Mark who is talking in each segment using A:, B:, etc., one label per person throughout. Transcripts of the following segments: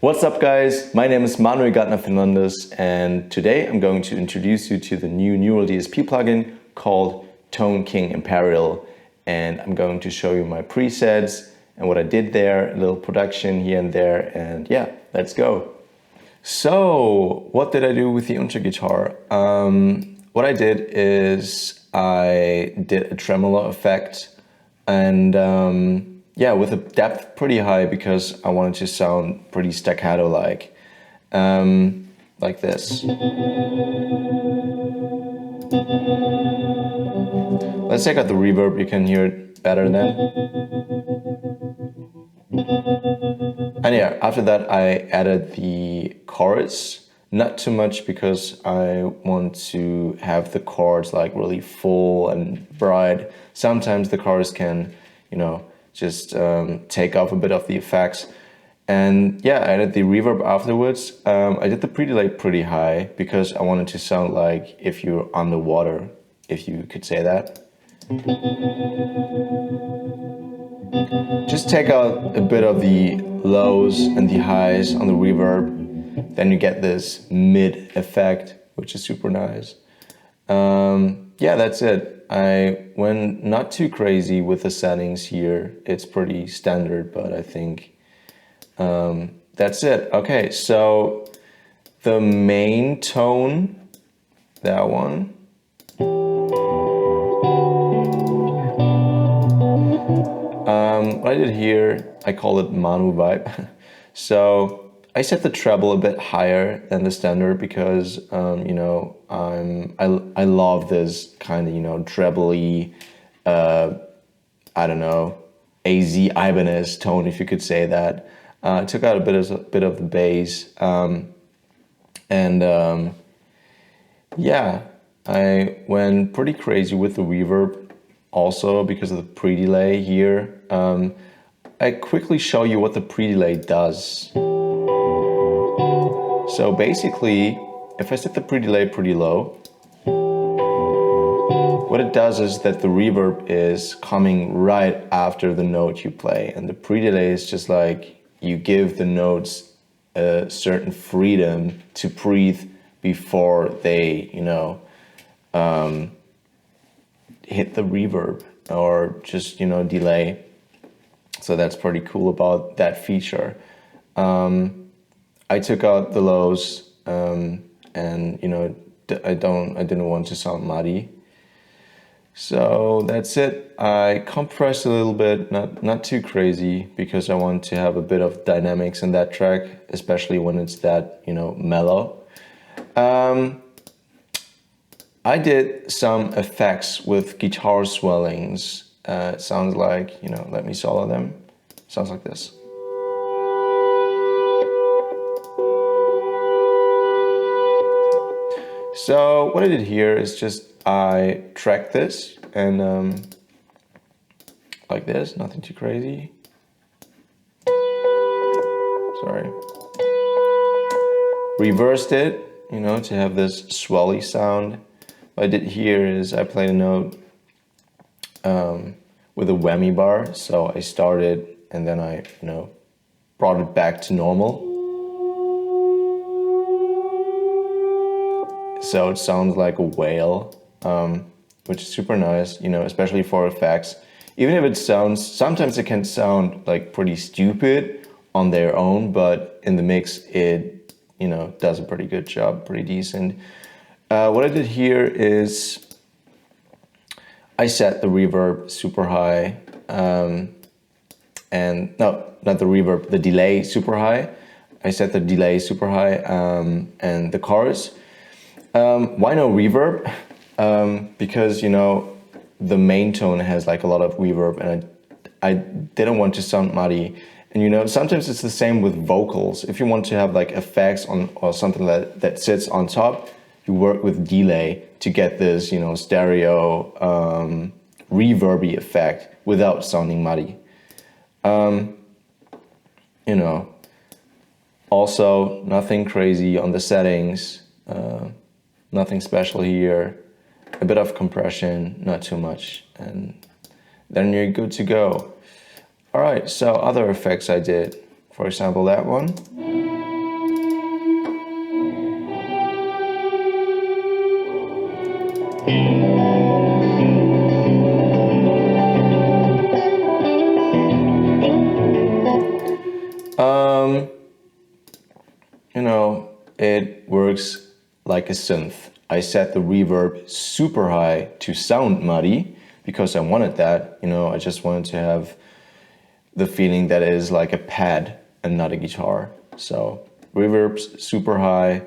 A: What's up guys, my name is Manuel Gardner-Fernandes and today I'm going to introduce you to the new Neural DSP plugin called Tone King Imperial, and I'm going to show you my presets and what I did there, a little production here and there, and yeah, let's go. So what did I do with the Unter guitar? What I did is I did a tremolo effect and yeah, with a depth pretty high because I wanted to sound pretty staccato-like, like this. Let's take out the reverb, you can hear it better then. And yeah, after that I added the chorus, not too much because I want to have the chords like really full and bright. Sometimes the chorus can, you know, just take off a bit of the effects. And yeah, I added the reverb afterwards. I did the pre-delay pretty high because I wanted to sound like if you're underwater, if you could say that. Just take out a bit of the lows and the highs on the reverb. Then you get this mid effect, which is super nice. Yeah, that's it. I went not too crazy with the settings here. It's pretty standard, but I think that's it. Okay, so the main tone, that one. What I did here, I call it Manu vibe. So I set the treble a bit higher than the standard because you know, I love this kind of, you know, treble-y, I don't know, AZ Ibanez tone, if you could say that. I took out a bit of the bass, and yeah, I went pretty crazy with the reverb also because of the pre-delay here. I quickly show you what the pre-delay does. So basically, if I set the pre-delay pretty low, what it does is that the reverb is coming right after the note you play, and the pre-delay is just like you give the notes a certain freedom to breathe before they, you know, hit the reverb or just, you know, delay. So that's pretty cool about that feature. I took out the lows, and you know, I didn't want to sound muddy. So that's it. I compressed a little bit, not too crazy, because I want to have a bit of dynamics in that track, especially when it's that, you know, mellow. I did some effects with guitar swellings. It sounds like, you know, let me solo them. Sounds like this. So what I did here is just I tracked this and like this, nothing too crazy. Sorry. Reversed it, you know, to have this swelly sound. What I did here is I played a note with a whammy bar. So I started and then I, you know, brought it back to normal. So it sounds like a whale, which is super nice, you know, especially for effects. Even if it sounds, sometimes it can sound like pretty stupid on their own, but in the mix it, you know, does a pretty good job, pretty decent. What I did here is I set the reverb super high, and no, not the reverb, the delay super high. I set the delay super high, and the chorus. Why no reverb? Because, you know, the main tone has like a lot of reverb and I didn't want to sound muddy. And you know, sometimes it's the same with vocals. If you want to have like effects on or something that sits on top, you work with delay to get this, you know, stereo reverby effect without sounding muddy. You know, also nothing crazy on the settings. Nothing special here, a bit of compression, not too much, and then you're good to go. All right, so other effects I did, for example, that one. you know, it works like a synth. I set the reverb super high to sound muddy because I wanted that. You know, I just wanted to have the feeling that it is like a pad and not a guitar. So reverb's super high.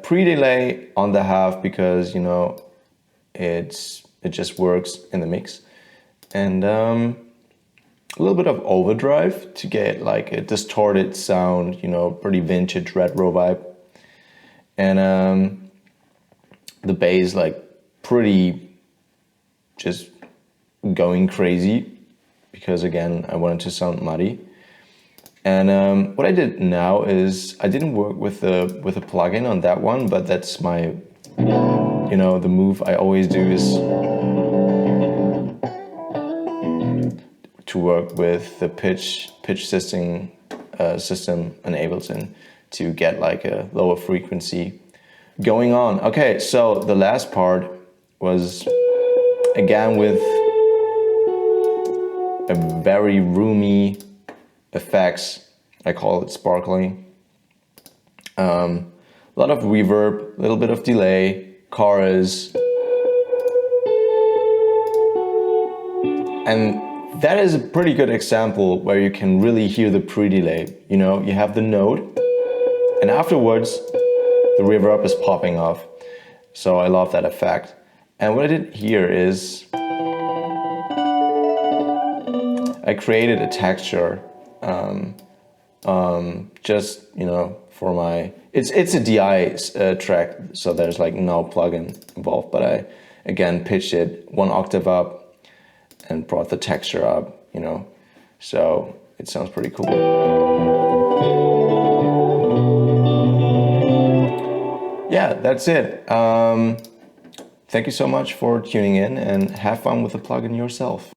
A: Pre-delay on the half because, you know, it just works in the mix. And a little bit of overdrive to get like a distorted sound, you know, pretty vintage retro vibe. And the bass like pretty just going crazy because again I wanted to sound muddy. And what I did now is I didn't work with a plugin on that one, but that's my, you know, the move I always do is to work with the pitch system in Ableton to get like a lower frequency going on. Okay, so the last part was again with a very roomy effects. I call it sparkling. A lot of reverb, a little bit of delay, chorus. And that is a pretty good example where you can really hear the pre-delay. You know, you have the note and afterwards the reverb is popping off. So I love that effect. And what I did here is I created a texture just, you know, for my, it's a DI track, so there's like no plugin involved, but I again pitched it 1 octave up and brought the texture up, you know, so it sounds pretty cool. Yeah, that's it. Thank you so much for tuning in and have fun with the plugin yourself.